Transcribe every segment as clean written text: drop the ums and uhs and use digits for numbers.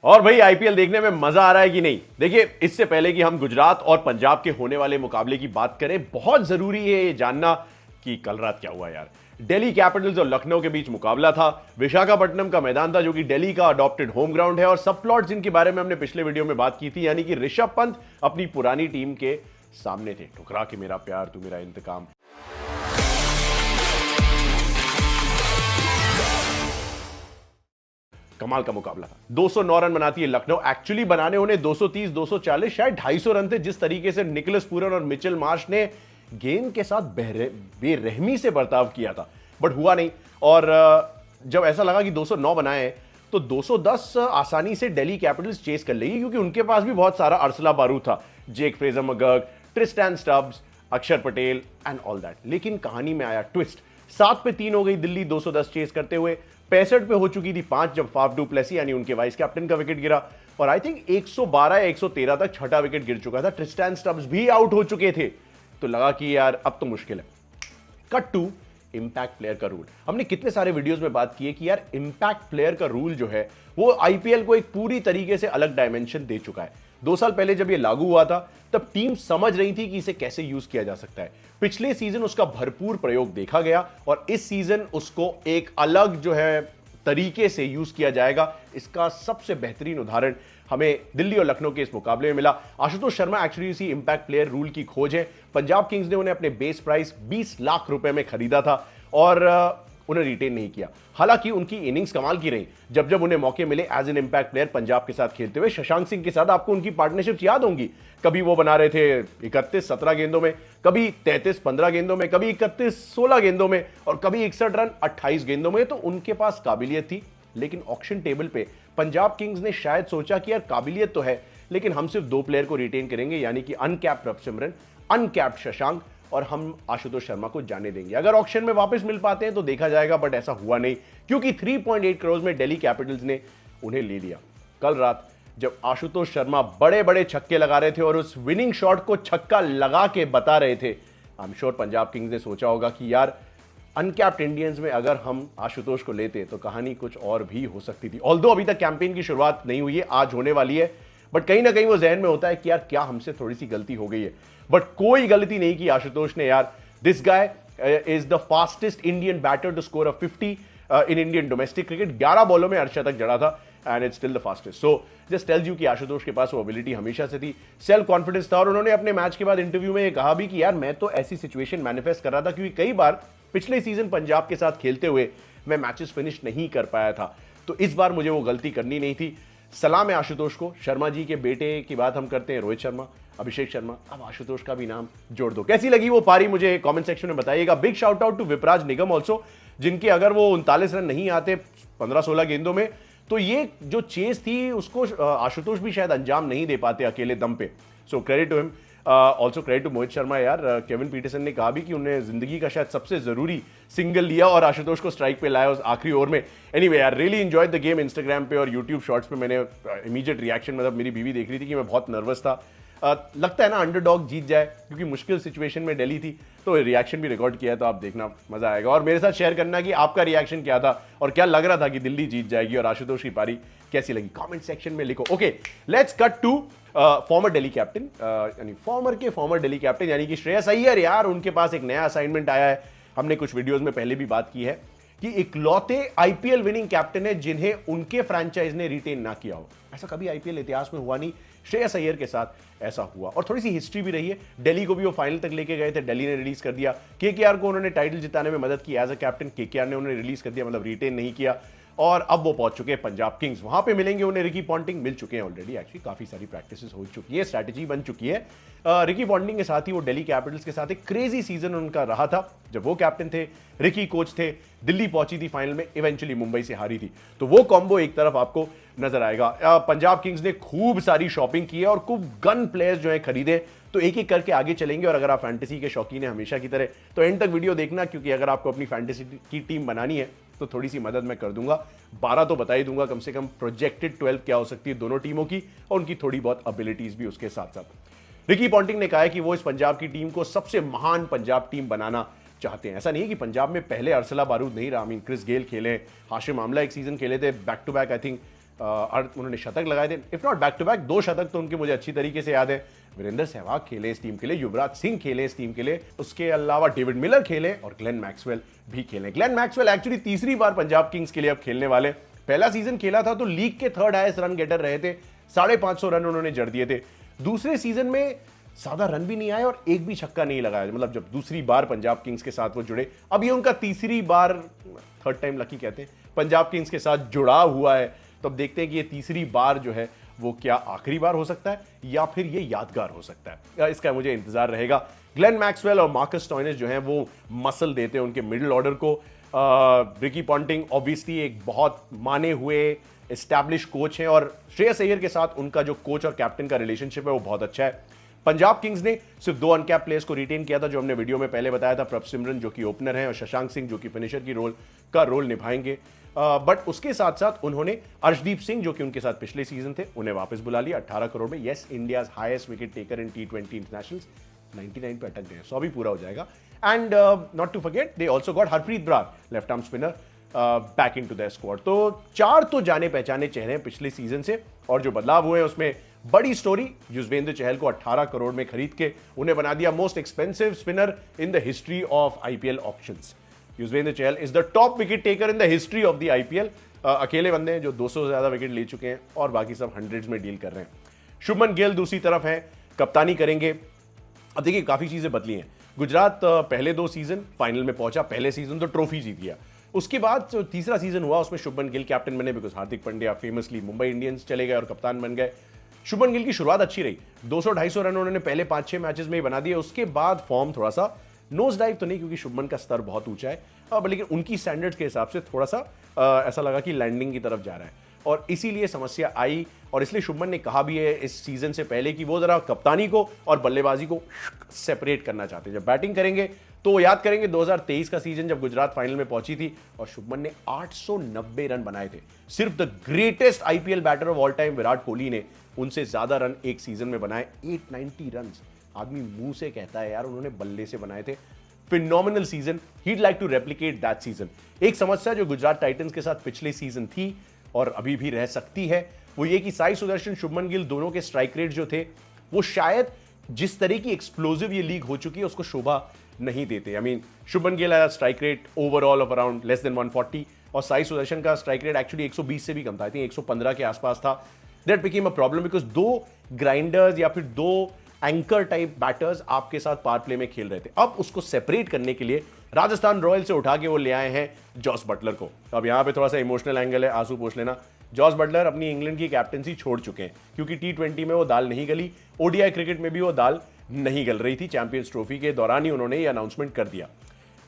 और भाई आईपीएल देखने में मजा आ रहा है कि नहीं? देखिए, इससे पहले कि हम गुजरात और पंजाब के होने वाले मुकाबले की बात करें, बहुत जरूरी है ये जानना कि कल रात क्या हुआ यार। दिल्ली कैपिटल्स और लखनऊ के बीच मुकाबला था। विशाखापट्टनम का मैदान था जो कि दिल्ली का अडॉप्टेड होम ग्राउंड है, और सब प्लॉट जिनके बारे में हमने पिछले वीडियो में बात की थी, यानी कि ऋषभ पंत अपनी पुरानी टीम के सामने थे। ठुकरा के मेरा प्यार तू मेरा इंतकाम। कमाल का मुकाबला था। 209 रन बनाती है लखनऊ। एक्चुअली बनाने उन्हें 230, 240, शायद 250 रन थे। जिस तरीके से निकोलस पूरन और मिचेल मार्श ने गेंद के साथ बेरहमी से बर्ताव किया था, बट हुआ नहीं। और जब ऐसा लगा कि 209 बनाए तो 210 आसानी से दिल्ली कैपिटल्स चेस कर लेगी, क्योंकि उनके पास भी बहुत सारा अरसला बारूद था। Jake Fraser McGurk, Tristan Stubbs, अक्षर पटेल एंड ऑल दैट। लेकिन कहानी में आया ट्विस्ट। 7 पे 3 हो गई दिल्ली 210 चेस करते हुए। 65 पे हो चुकी थी 5 जब फाफ डू प्लेसी यानी उनके वाइस कैप्टन का विकेट गिरा, और आई थिंक 112 या 113 तक छठा विकेट गिर चुका था। ट्रिस्टन स्टब्स भी आउट हो चुके थे। तो लगा कि यार अब तो मुश्किल है। कट टू इंपैक्ट प्लेयर का रूल। हमने कितने सारे वीडियोस में बात की है कि यार इंपैक्ट प्लेयर का रूल जो है वो आईपीएल को एक पूरी तरीके से अलग डायमेंशन दे चुका है। 2 साल पहले जब ये लागू हुआ था तब टीम समझ रही थी कि इसे कैसे यूज किया जा सकता है। पिछले सीजन उसका भरपूर प्रयोग देखा गया, और इस सीजन उसको एक अलग जो है तरीके से यूज किया जाएगा। इसका सबसे बेहतरीन उदाहरण हमें दिल्ली और लखनऊ के इस मुकाबले में मिला। आशुतोष शर्मा एक्चुअली इसी इंपैक्ट प्लेयर रूल की खोज है। पंजाब किंग्स ने उन्हें अपने बेस प्राइस 20 लाख रुपए में खरीदा था और उन्हें रिटेन नहीं किया। हालांकि उनकी इनिंग्स कमाल की रही। जब जब उन्हें मौके मिले as an impact player Punjab के साथ खेलते हुए, शशांक सिंह के साथ आपको उनकी पार्टनरशिप्स याद होंगी। कभी वो बना रहे थे 31-17 गेंदों में, कभी 33-15 गेंदों में, कभी 31-16 गेंदों में, और कभी 61 रन 28 गेंदों में। तो उनके पास काबिलियत थी। लेकिन ऑक्शन टेबल पे पंजाब किंग्स ने शायद सोचा कि यार काबिलियत तो है, लेकिन हम सिर्फ 2 प्लेयर को रिटेन करेंगे, यानी कि अनकैप्ड रविचंद्रन, अनकैप्ड शशांक, और हम आशुतोष शर्मा को जाने देंगे। अगर ऑक्शन में वापस मिल पाते हैं तो देखा जाएगा, बट ऐसा हुआ नहीं, क्योंकि 3.8 करोड़ में दिल्ली कैपिटल्स ने उन्हें ले लिया। कल रात जब आशुतोष शर्मा बड़े बड़े छक्के लगा रहे थे और उस विनिंग शॉट को छक्का लगा के बता रहे थे, I am sure Punjab Kings ने सोचा होगा कि यार अनकैप्ड इंडियंस में अगर हम आशुतोष को लेते तो कहानी कुछ और भी हो सकती थी। ऑल्दो अभी तक कैंपेन की शुरुआत नहीं हुई है, आज होने वाली है, बट कहीं ना कहीं वो जहन में होता है कि यार क्या हमसे थोड़ी सी गलती हो गई है। बट कोई गलती नहीं की आशुतोष ने यार। This guy is the fastest Indian batter to score a 50 in Indian domestic cricket. 11 बॉलों में अर्धशतक जड़ा था, and it's still the fastest. So just tells you कि आशुतोष के पास वो एबिलिटी हमेशा से थी, सेल्फ कॉन्फिडेंस था। और उन्होंने अपने मैच के बाद इंटरव्यू में ये कहा भी कि यार मैं तो ऐसी सिचुएशन मैनिफेस्ट कर रहा था, क्योंकि कई बार पिछले सीजन पंजाब के साथ खेलते हुए मैं मैचेस फिनिश नहीं कर पाया था, तो इस बार मुझे वो गलती करनी नहीं थी। सलाम है आशुतोष को। शर्मा जी के बेटे की बात हम करते हैं, रोहित शर्मा, अभिषेक शर्मा, अब आशुतोष का भी नाम जोड़ दो। कैसी लगी वो पारी मुझे कमेंट सेक्शन में बताइएगा। Big shout out to Vipraj Nigam also, जिनके अगर वो 39 रन नहीं आते 15-16 गेंदों में, तो ये जो चेस थी उसको आशुतोष भी शायद अंजाम नहीं दे पाते अकेले दम पे। So credit to him, also credit to Mohit Sharma. यार केविन पीटरसन ने कहा भी कि उन्हें जिंदगी का शायद सबसे जरूरी सिंगल लिया और आशुतोष को स्ट्राइक पे लाया उस आखिरी ओवर में। एनीवे यार, really enjoyed the game. Instagram पे और यूट्यूब शॉर्ट्स पे मैंने इमीडिएट रिएक्शन, मतलब मेरी बीवी देख रही थी कि मैं बहुत नर्वस था। लगता है ना अंडरडॉग जीत जाए, क्योंकि मुश्किल सिचुएशन में दिल्ली थी, तो रिएक्शन भी रिकॉर्ड किया है, तो आप देखना मजा आएगा। और मेरे साथ शेयर करना कि आपका रिएक्शन क्या था और क्या लग रहा था कि दिल्ली जीत जाएगी, और आशुतोष की पारी कैसी लगी, कमेंट सेक्शन में लिखो। Okay, let's cut to former Delhi captain, यानी फॉर्मर दिल्ली कैप्टन यानी कि श्रेयस अय्यर। यार उनके पास एक नया असाइनमेंट आया है। हमने कुछ वीडियोस में पहले भी बात की है कि इकलौते आईपीएल विनिंग कैप्टन है जिन्हें उनके फ्रैंचाइज ने रिटेन ना किया हो। ऐसा कभी आईपीएल इतिहास में हुआ नहीं, श्रेयस अय्यर के साथ ऐसा हुआ। और थोड़ी सी हिस्ट्री भी रही है। दिल्ली को भी वो फाइनल तक लेके गए थे, दिल्ली ने रिलीज कर दिया। केकेआर को उन्होंने टाइटल जिताने में मदद की एज अ कैप्टन, केकेआर ने उन्हें रिलीज कर दिया, मतलब रिटेन नहीं किया। और अब वो पहुंच चुके हैं पंजाब किंग्स। वहां पे मिलेंगे उन्हें रिकी पॉन्टिंग, मिल चुके हैं ऑलरेडी। एक्चुअली काफी सारी प्रैक्टिसेस हो चुकी है, स्ट्रैटेजी बन चुकी है। रिकी पॉन्टिंग के साथ ही वो दिल्ली कैपिटल्स के साथ एक क्रेजी सीजन उनका रहा था। जब वो कैप्टन थे, रिकी कोच थे, दिल्ली पहुंची थी फाइनल में, इवेंचुअली मुंबई से हारी थी। तो वो कॉम्बो एक तरफ आपको नजर आएगा। पंजाब किंग्स ने खूब सारी शॉपिंग की है और खूब गन प्लेयर्स जो है खरीदे। तो एक एक करके आगे चलेंगे, और अगर आप फैंटेसी के शौकीन हैं हमेशा की तरह, तो एंड तक वीडियो देखना, क्योंकि अगर आपको अपनी फैंटेसी की टीम बनानी है तो थोड़ी सी मदद मैं कर दूंगा। 12 तो बता ही दूंगा, कम से कम प्रोजेक्टेड 12 क्या हो सकती है दोनों टीमों की, और उनकी थोड़ी बहुत एबिलिटीज भी उसके साथ साथ। रिकी पॉन्टिंग ने कहा है कि वो इस पंजाब की टीम को सबसे महान पंजाब टीम बनाना चाहते हैं। ऐसा नहीं है कि पंजाब में पहले अरसला बारूद नहीं रहा। क्रिस गेल खेले, हाशिम आमला एक सीजन खेले थे back to back, I think और उन्होंने शतक लगाए थे, if not back to back 2 शतक तो उनके मुझे अच्छी तरीके से याद है। वीरेंद्र सहवाग खेले इस टीम के लिए, युवराज सिंह खेले इस टीम के लिए, उसके अलावा डेविड मिलर खेले और ग्लेन मैक्सवेल भी खेले। ग्लेन मैक्सवेल एक्चुअली तीसरी बार पंजाब किंग्स के लिए अब खेलने वाले। पहला सीजन खेला था तो लीग के 3rd हाईएस्ट रन गेटर रहे थे, 550 रन उन्होंने जड़ दिए थे। दूसरे सीजन में ज्यादा रन भी नहीं आए और एक भी छक्का नहीं लगाया, मतलब जब दूसरी बार पंजाब किंग्स के साथ वो जुड़े। अब ये उनका तीसरी बार, 3rd टाइम लकी कहते हैं, पंजाब किंग्स के साथ जुड़ा हुआ है। तो अब देखते हैं कि ये तीसरी बार जो है वो क्या आखिरी बार हो सकता है या फिर ये यादगार हो सकता है, इसका मुझे इंतजार रहेगा। ग्लेन मैक्सवेल और मार्कस स्टोइनिस जो हैं वो मसल देते हैं उनके मिडिल ऑर्डर को। रिकी पॉन्टिंग ऑब्वियसली एक बहुत माने हुए एस्टैब्लिश कोच हैं और श्रेयस अय्यर के साथ उनका जो कोच और कैप्टन का रिलेशनशिप है वो बहुत अच्छा है। पंजाब किंग्स ने सिर्फ 2 अनकैप प्लेयर्स को रिटेन किया था, जो हमने वीडियो में पहले बताया था, प्रभसिमरन जो कि ओपनर हैं और शशांक सिंह जो कि फिनिशर की रोल निभाएंगे। बट उसके साथ साथ उन्होंने अर्शदीप सिंह जो कि उनके साथ पिछले सीजन थे उन्हें वापस बुला लिया 18 करोड़ में। Yes, India's highest wicket taker in T20 internationals, 99 पे अटक गए, 100 भी पूरा हो जाएगा। And not to forget they also got Harpreet Brar, left arm spinner, back into the squad. तो 4 तो जाने पहचाने चेहरे हैं पिछले सीजन से, और जो बदलाव हुए हैं उसमें बड़ी स्टोरी, युजवेंद्र चहल को 18 करोड़ में खरीद के उन्हें बना दिया most expensive spinner in the history of IPL auctions. Yuzvendra Chahal is the top wicket taker in the history of the IPL। अकेले बंदे हैं जो 200 से ज्यादा विकेट ले चुके हैं और बाकी सब हंड्रेड्स में डील कर रहे हैं। शुभमन गिल दूसरी तरफ है, कप्तानी करेंगे। अब देखिए काफी चीजें बदली हैं। गुजरात पहले 2 सीजन फाइनल में पहुंचा, पहले सीजन तो ट्रॉफी जीत गया। उसके बाद जो तीसरा सीजन हुआ उसमें शुभमन गिल कैप्टन बने, because Hardik Pandya famously Mumbai Indians चले गए और कप्तान बन गए। शुभमन गिल की शुरुआत अच्छी रही, 200-250 रन उन्होंने पहले 5-6 मैचेस में ही बना दिए। उसके बाद फॉर्म थोड़ा सा नोज डाइव तो नहीं, क्योंकि शुभमन का स्तर बहुत ऊंचा है, लेकिन उनकी स्टैंडर्ड्स के हिसाब से थोड़ा सा ऐसा लगा कि लैंडिंग की तरफ जा रहा है और इसीलिए समस्या आई। और इसलिए शुभमन ने कहा भी है इस सीजन से पहले कि वो जरा कप्तानी को और बल्लेबाजी को सेपरेट करना चाहते हैं। जब बैटिंग करेंगे तो वो याद करेंगे 2023 का सीजन जब गुजरात फाइनल में पहुंची थी और शुभमन ने 890 रन बनाए थे। सिर्फ the greatest IPL batter of all time Virat Kohli ने उनसे ज्यादा रन एक सीजन में बनाए, 890 रन। आदमी मुंह से कहता है यार उन्होंने बल्ले से बनाए थे। Phenomenal season, he'd like to replicate that season। एक समस्या जो गुजरात टाइटंस के साथ पिछले सीजन थी और अभी भी रह सकती है वो ये कि साई सुदर्शन, शुभमन गिल दोनों के स्ट्राइक रेट जो थे वो शायद जिस तरह की एक्सप्लोसिव ये लीग हो चुकी है उसको शोभा नहीं देते। आई मीन शुभमन गिल है strike rate overall of around less than 140 और साई सुदर्शन का स्ट्राइक रेट एक्चुअली 120 से भी कम था, आई थिंक 115 के आसपास था। That became a problem because 2 grinders या फिर 2 एंकर टाइप बैटर्स आपके साथ पावर प्ले में खेल रहे थे। अब उसको सेपरेट करने के लिए राजस्थान रॉयल से उठा के वो ले आए हैं जॉस बटलर को। अब यहां पे थोड़ा सा इमोशनल एंगल है, आंसू पोंछ लेना। जॉस बटलर अपनी इंग्लैंड की कैप्टनसी छोड़ चुके हैं क्योंकि T20 में वो दाल नहीं गली, ODI क्रिकेट में भी वो दाल नहीं गल रही थी। चैंपियंस ट्रॉफी के दौरान ही उन्होंने ये अनाउंसमेंट कर दिया,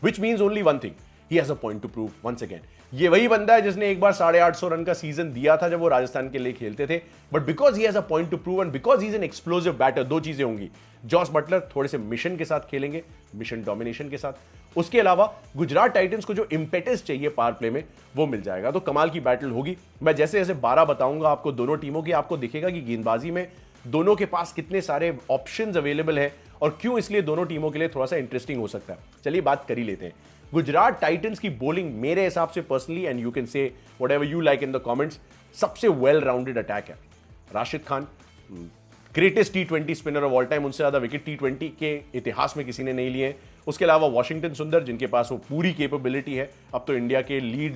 which means only one thing, he has a point to prove once again. ये वही बंदा है जिसने एक बार 850 रन का सीजन दिया था जब वो राजस्थान के लिए खेलते थे, but because he has a point to prove and because he is an explosive batter, 2 चीजें होंगी। जॉस बटलर थोड़े से मिशन के साथ खेलेंगे, मिशन डोमिनेशन के साथ। उसके अलावा गुजरात टाइटंस को जो इंपेटस चाहिए पावर प्ले में वो मिल जाएगा। तो कमाल की बैटल होगी। मैं जैसे जैसे 12 बताऊंगा आपको दोनों टीमों की, आपको दिखेगा कि गेंदबाजी में दोनों के पास कितने सारे ऑप्शंस अवेलेबल है और क्यों इसलिए दोनों टीमों के लिए थोड़ा सा इंटरेस्टिंग हो सकता है। चलिए बात कर ही लेते हैं। गुजरात टाइटंस की बॉलिंग मेरे हिसाब से personally, and you can say whatever you like in the comments, सबसे वेल राउंडेड अटैक है। Rashid Khan greatest T20 spinner of all time, उनसे ज्यादा विकेट T20 के इतिहास में किसी ने नहीं लिए। उसके अलावा वॉशिंगटन सुंदर जिनके पास वो पूरी कैपेबिलिटी है, अब तो इंडिया के lead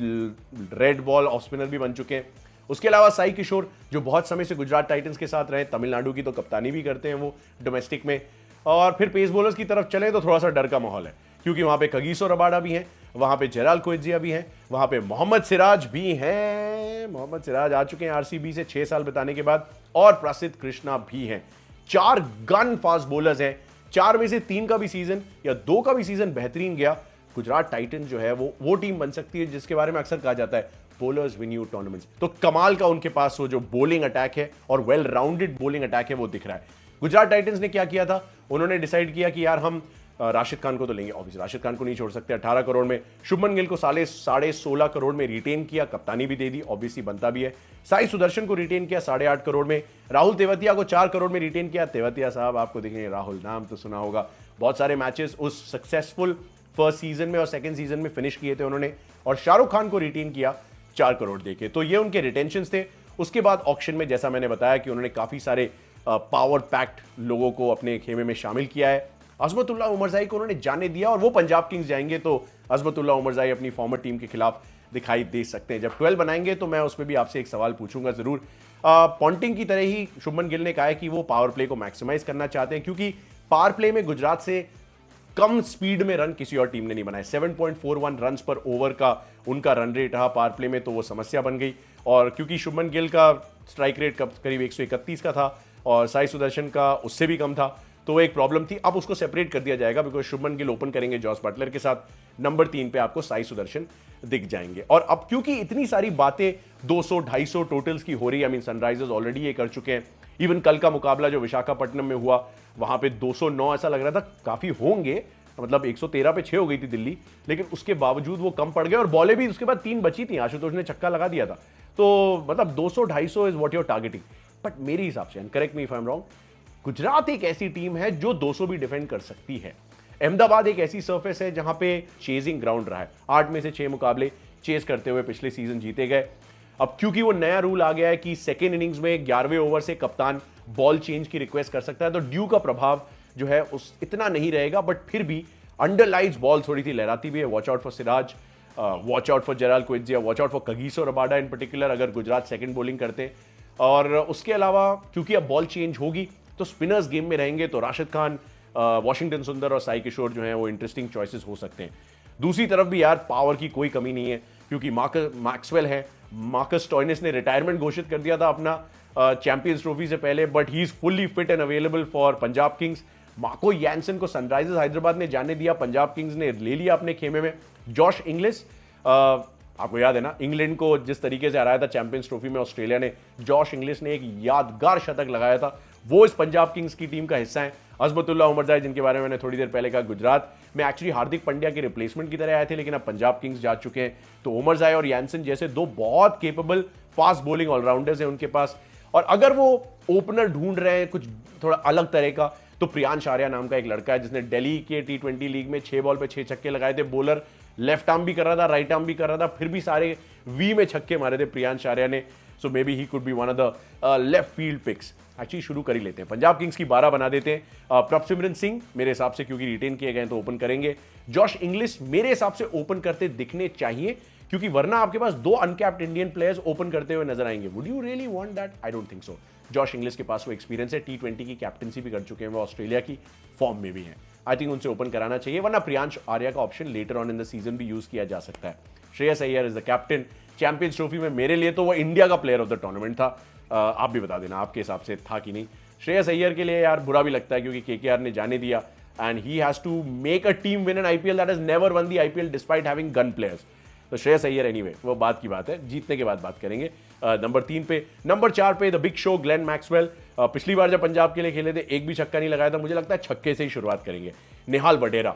red ball off spinner भी बन चुके हैं। उसके अलावा साई किशोर जो बहुत समय से गुजरात टाइटंस के साथ रहे, तमिलनाडु की तो कप्तानी भी करते हैं वो डोमेस्टिक में। और फिर पेस बॉलर्स की तरफ चले तो थोड़ा सा डर का माहौल है क्योंकि वहां पे कगिसो रबाडा भी हैं, वहां पे जेराल कोएजिया भी हैं, वहां पे मोहम्मद सिराज भी हैं। मोहम्मद सिराज आ चुके हैं RCB से 6 साल बिताने के बाद, और प्रसिद्ध कृष्णा भी हैं। 4 गन फास्ट बॉलर्स हैं। 4 में से 3 का भी सीजन या 2 का भी सीजन बेहतरीन गया। गुजरात टाइटंस जो है वो टीम बन सकती है जिसके बारे में अक्सर कहा जाता है बॉलर्स विन यू टूर्नामेंट्स। तो कमाल का उनके पास वो जो बॉलिंग अटैक है और वेल राउंडेड बॉलिंग अटैक है वो दिख रहा है। गुजरात टाइटंस ने क्या किया था, उन्होंने डिसाइड किया कि यार हम राशिद खान को तो लेंगे, ऑब्वियसली राशिद खान को नहीं छोड़ सकते 18 करोड़ में। शुभमन गिल को 16.5 करोड़ में रिटेन किया, कप्तानी भी दे दी, ऑब्वियसली बनता भी है। साई सुदर्शन को रिटेन किया 8.5 करोड़ में। राहुल तेवतिया को 4 करोड़ में रिटेन किया। तेवतिया साहब आपको देखेंगे, राहुल नाम तो सुना होगा, बहुत सारे मैचेस उस सक्सेसफुल फर्स्ट सीजन में और सेकंड सीजन में फिनिश किए थे उन्होंने। और शाहरुख खान को रिटेन किया 4 करोड़ देके। तो ये उनके रिटेंशन थे। उसके बाद ऑक्शन में जैसा मैंने बताया कि उन्होंने काफी सारे पावर पैक्ट लोगों को अपने खेमे में शामिल किया है। अजमतुल्ला उमरजाई को उन्होंने जाने दिया और वो पंजाब किंग्स जाएंगे तो अजमतुल्ला उमरजाई अपनी फॉर्मर टीम के खिलाफ दिखाई दे सकते हैं। जब 12 बनाएंगे तो मैं उसमें भी आपसे एक सवाल पूछूंगा जरूर। पॉन्टिंग की तरह ही शुभमन गिल ने कहा है कि वो पावर प्ले को मैक्सिमाइज करना चाहते हैं, क्योंकि पावर प्ले में गुजरात से कम स्पीड में रन किसी और टीम ने नहीं बनाए। 7.41 रन पर ओवर का उनका रन रेट रहा पावर प्ले में, तो वो समस्या बन गई। और क्योंकि शुभमन गिल का स्ट्राइक रेट करीब 131 का था और साई सुदर्शन का उससे भी कम था, तो वो एक प्रॉब्लम थी। अब उसको सेपरेट कर दिया जाएगा, बिकॉज शुभमन गिल ओपन करेंगे जॉस बटलर के साथ, नंबर 3 पे आपको साई सुदर्शन दिख जाएंगे। और अब क्योंकि इतनी सारी बातें 200-250 टोटल्स की हो रही है, आई मीन सनराइजर्स ऑलरेडी ये कर चुके हैं। इवन कल का मुकाबला जो विशाखापट्टनम में हुआ वहां पे 209 ऐसा लग रहा था काफी होंगे, मतलब 113 पे 6 हो गई थी दिल्ली, लेकिन उसके बावजूद वो कम पड़ गए और बॉलें भी उसके बाद 3 बची थी, आशुतोष ने छक्का लगा दिया था। तो मतलब 200-250 is what you're targeting. But मेरे हिसाब से, and correct me if I am wrong, Gujarat एक ऐसी टीम है जो 200 भी डिफेंड कर सकती है। अहमदाबाद एक ऐसी सरफेस है जहां पे चेजिंग ग्राउंड रहा है, 8 में से 6 मुकाबले चेस करते हुए पिछले सीजन जीते गए। अब क्योंकि वो नया रूल आ गया है कि सेकेंड इनिंग्स में 11वें ओवर से कप्तान बॉल चेंज की रिक्वेस्ट कर सकता है, तो ड्यू का प्रभाव जो है उस इतना नहीं रहेगा। बट फिर भी अंडरलाइज बॉल थोड़ी सी लहराती भी है। Watch out for Siraj, watch out for Gerald Coetzee, watch out for Kagiso Rabada in particular, अगर गुजरात सेकंड बॉलिंग करते। और उसके अलावा क्योंकि अब बॉल चेंज होगी तो स्पिनर्स गेम में रहेंगे, तो राशिद खान, वॉशिंगटन सुंदर और साई किशोर जो हैं वो इंटरेस्टिंग चॉइसेस हो सकते हैं। दूसरी तरफ भी यार पावर की कोई कमी नहीं है, क्योंकि मैक्सवेल है। मार्कस स्टोइनिस ने रिटायरमेंट घोषित कर दिया था अपना चैंपियंस ट्रॉफी से पहले, but he is fully fit and available for Punjab Kings. Marco Jansen को सनराइजर्स हैदराबाद ने जाने दिया, पंजाब किंग्स ने ले लिया अपने खेमे में। जॉश इंग्लिस, आपको याद है ना इंग्लैंड को जिस तरीके से हराया था चैंपियंस ट्रॉफी में ऑस्ट्रेलिया ने, जॉश इंग्लिस ने एक यादगार शतक लगाया था, वो इस पंजाब किंग्स की टीम का हिस्सा है। अजमतुल्ला उमरजाई, जिनके बारे में मैंने थोड़ी देर पहले कहा, गुजरात में एक्चुअली हार्दिक पंड्या के रिप्लेसमेंट की तरह आए थे, लेकिन अब पंजाब किंग्स जा चुके हैं। तो उमरजाई और यानसन जैसे दो बहुत केपेबल फास्ट बॉलिंग ऑलराउंडर्स हैं उनके पास। और अगर वो ओपनर ढूंढ रहे हैं कुछ थोड़ा अलग तरह का, तो प्रियांश आर्या नाम का एक लड़का है जिसने दिल्ली के T20 लीग में 6 बॉल पे 6 छक्के लगाए थे। बॉलर लेफ्ट आर्म भी कर रहा था, राइट आर्म भी कर रहा था, फिर भी सारे वी में छक्के मारे थे प्रियांश आर्या ने। So maybe he could be one of the left field picks. Actually शुरू कर ही लेते हैं, पंजाब किंग्स की 12 बना देते हैं। प्रभसिमरन सिंह मेरे हिसाब से क्योंकि रिटेन किए गए तो ओपन करेंगे। जॉश इंग्लिस मेरे हिसाब से ओपन करते दिखने चाहिए, क्योंकि वरना आपके पास 2 अनकैप्ड इंडियन प्लेयर्स ओपन करते हुए नजर आएंगे। Would you really want that? I don't think so. Josh Inglis के पास वो एक्सपीरियंस है, T20 की कैप्टनसी भी कर चुके हैं, वो ऑस्ट्रेलिया की फॉर्म में भी है। आई थिंक उनसे ओपन कराना चाहिए, वरना प्रियांश आर्या का option later on in the season भी यूज किया जा सकता है। Shreyas Iyer is the captain champions trophy में। मेरे लिए तो वो इंडिया का प्लेयर ऑफ द टूर्नामेंट था। आप भी बता देना आपके हिसाब से था कि नहीं। श्रेयस अय्यर के लिए यार बुरा भी लगता है, क्योंकि KKR ने जाने दिया and he has to make a team win an IPL that has never won the IPL despite having gun players. तो श्रेयस अय्यर एनीवे वो बात की बात है, जीतने के बाद बात करेंगे। नंबर 3 पे, नंबर 4 पे the big show Glenn Maxwell. पिछली बार जब पंजाब के लिए खेले थे एक भी छक्का नहीं लगाया था, मुझे लगता है छक्के से ही शुरुआत करेंगे। निहाल वडेरा,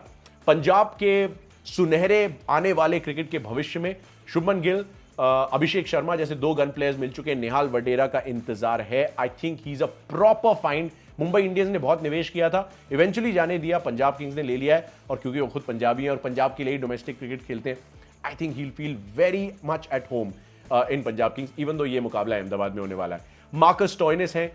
पंजाब के सुनहरे आने वाले क्रिकेट के भविष्य में शुभमन गिल, अभिषेक शर्मा जैसे 2 गन प्लेयर्स मिल चुके हैं, निहाल वडेरा का इंतजार है। I think he is a proper find. Mumbai Indians ने बहुत निवेश किया था, इवेंचुअली जाने दिया, पंजाब किंग्स ने ले लिया है। और क्योंकि वो खुद पंजाबी हैं और पंजाब के लिए डोमेस्टिक क्रिकेट खेलते हैं, I think he feel very much at home in Punjab Kings, even though ये मुकाबला अहमदाबाद में होने वाला है। मार्कस स्टोइनिस हैं,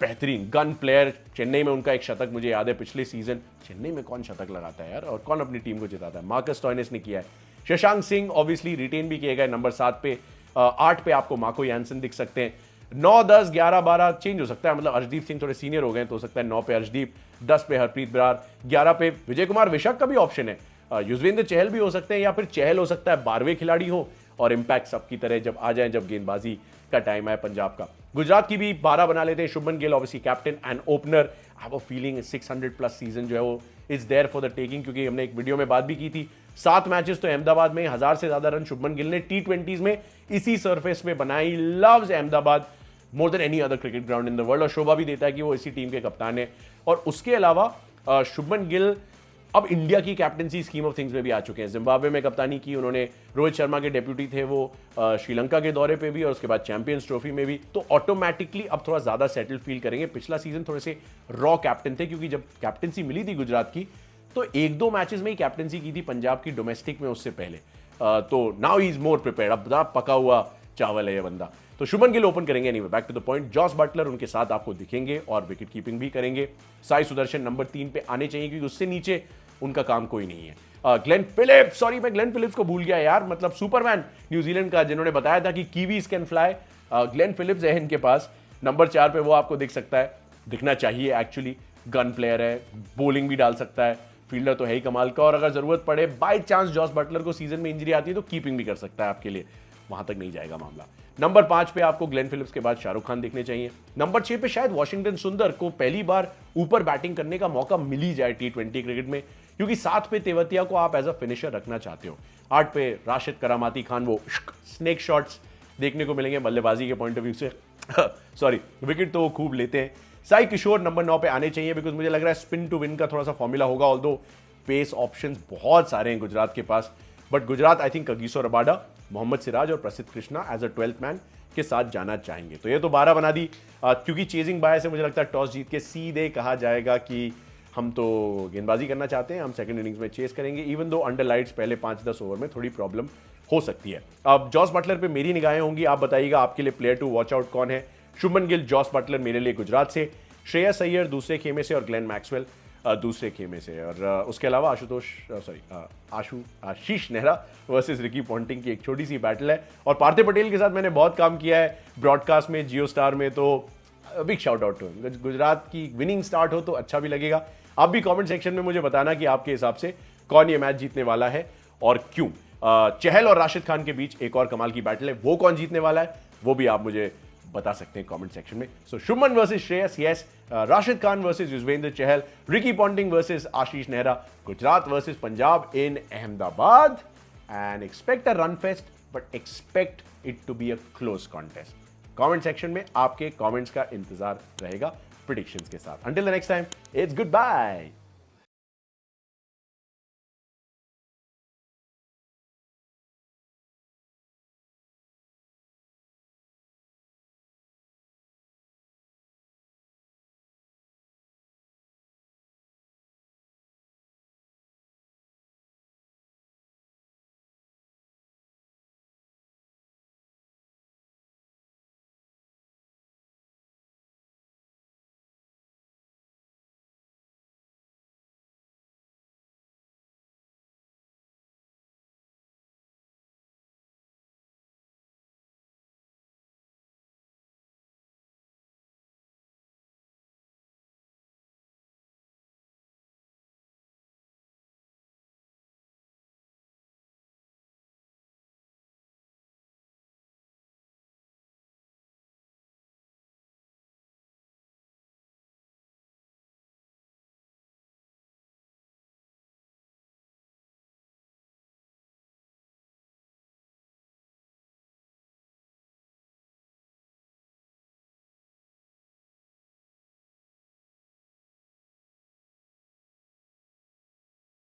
बेहतरीन गन प्लेयर। चेन्नई में उनका एक शतक मुझे याद है पिछले सीजन। चेन्नई में कौन शतक लगाता है यार, और कौन अपनी टीम को जिताता है? मार्कस स्टोइनिस ने किया है। शशांक सिंह ऑब्वियसली रिटेन भी किए गए नंबर 7 पे। 8 पे आपको मार्को यानसन दिख सकते हैं। 9, 10, 11, 12 चेंज हो सकता है, मतलब अर्शदीप सिंह थोड़े सीनियर हो गए तो हो सकता है 9 पे अर्शदीप, 10 पे हरप्रीत बरार, 11 पे विजय कुमार विशाख का भी ऑप्शन है। युजवेंद्र चहल भी हो सकते हैं, या फिर चहल हो सकता है 12वें खिलाड़ी हो, और इंपैक्ट सबकी तरह जब आ जाए, जब गेंदबाजी का टाइम आए पंजाब का। गुजरात की भी 12 बना लेते हैं। Shubman Gill obviously captain and opener. I have a feeling 600+ season जो है वो is there for the taking, क्योंकि हमने एक वीडियो में बात भी की थी। 7 मैचेस तो अहमदाबाद में 1000 से ज्यादा रन शुभमन गिल ने T20s में इसी सरफेस में बनाई। Loves Ahmedabad more than any other cricket ground in the world, और शोभा भी देता है कि वो इसी टीम के कप्तान है। और उसके अलावा शुभमन गिल अब इंडिया की कैप्टनसी स्कीम ऑफ थिंग्स में भी आ चुके हैं। जिम्बाब्वे में कप्तानी की उन्होंने, रोहित शर्मा के डेप्यूटी थे वो श्रीलंका के दौरे पे भी, और उसके बाद चैंपियंस ट्रॉफी में भी। तो ऑटोमेटिकली अब थोड़ा ज्यादा सेटल फील करेंगे। पिछला सीजन थोड़े से रॉ कैप्टन थे, क्योंकि जब कैप्टनसी मिली थी गुजरात की तो 1-2 मैचेस में ही कैप्टनसी की थी पंजाब की डोमेस्टिक में उससे पहले। तो now he is more prepared, अब पका हुआ चावल है ये बंदा। तो शुभमन गिल ओपन करेंगे anyway. Back to the point, Jos Buttler उनके साथ आपको दिखेंगे और विकेट कीपिंग भी करेंगे। साई सुदर्शन नंबर 3 पे आने चाहिए क्योंकि उससे नीचे उनका काम कोई नहीं है। ग्लेन फिलिप्स, सॉरी मैं ग्लेन फिलिप्स को भूल गया यार, मतलब सुपरमैन न्यूजीलैंड का, जिन्होंने बताया था कि Kiwis can fly, Glenn Phillips है इनके पास नंबर 4 पे, वो आपको दिख सकता है, दिखना चाहिए एक्चुअली। गन प्लेयर है, बॉलिंग भी डाल सकता है, फील्डर तो है ही कमाल का, और अगर जरूरत पड़े बाय चांस जॉस बटलर को सीजन में इंजरी आती है तो कीपिंग भी कर सकता है आपके लिए, वहां तक नहीं जाएगा मामला। नंबर 5 पे आपको ग्लेन फिलिप्स के बाद शाहरुख खान देखने चाहिए। नंबर 6 पे शायद वॉशिंगटन सुंदर को पहली बार ऊपर बैटिंग करने का मौका मिल ही जाए T20 क्रिकेट में, क्योंकि 7 पे तेवतिया को आप एज अ फिनिशर रखना चाहते हो। 8 पे राशिद करामाती खान, वो स्नेक शॉट्स देखने को मिलेंगे बल्लेबाजी के पॉइंट ऑफ व्यू से सॉरी, विकेट तो वो खूब लेते हैं। साई किशोर नंबर 9 पे आने चाहिए, बिकॉज मुझे लग रहा है स्पिन टू विन का थोड़ा सा फॉर्मूला होगा, ऑल्दो पेस ऑप्शंस बहुत सारे हैं गुजरात के पास, but Gujarat I think Kagiso Rabada, Mohammed Siraj और Prasidh Krishna as a 12th man के साथ जाना चाहेंगे। तो ये तो 12 बना दी, क्योंकि चेजिंग बाय से मुझे लगता है टॉस जीत के सीधे कहा जाएगा कि हम तो गेंदबाजी करना चाहते हैं, हम सेकंड इनिंग्स में चेस करेंगे, इवन दो अंडर लाइट्स पहले 5-10 ओवर में थोड़ी प्रॉब्लम हो सकती है। अब जॉस बटलर पे मेरी निगाहें होंगी, आप बताइएगा आपके लिए प्लेयर टू वॉच आउट कौन है। शुभमन गिल, जॉस बटलर मेरे लिए गुजरात से, श्रेयस अय्यर दूसरे खेमे से और ग्लेन मैक्सवेल दूसरे खेमे से, और उसके अलावा आशीष नेहरा वर्सेस रिकी पॉन्टिंग की एक छोटी सी बैटल है। और पार्थिव पटेल के साथ मैंने बहुत काम किया है ब्रॉडकास्ट में, जियो स्टार में, तो big shout out to him. Gujarat की विनिंग स्टार्ट हो तो अच्छा भी लगेगा। आप भी कमेंट सेक्शन में मुझे बताना कि आपके हिसाब से कौन ये मैच जीतने वाला है और क्यों। चहल और राशिद खान के बीच एक और कमाल की बैटल है, वो कौन जीतने वाला है वो भी आप मुझे बता सकते हैं कमेंट सेक्शन में। So Shubman versus Shreyas, yes, Rashid Khan versus Yuzvendra Chahal, Ricky Ponting versus Ashish Nehra, Gujarat versus Punjab in Ahmedabad, and expect a run fest but expect it to be a close contest. Comment section में आपके कमेंट्स का इंतजार रहेगा प्रेडिक्शंस के साथ। Until the next time, it's good bye.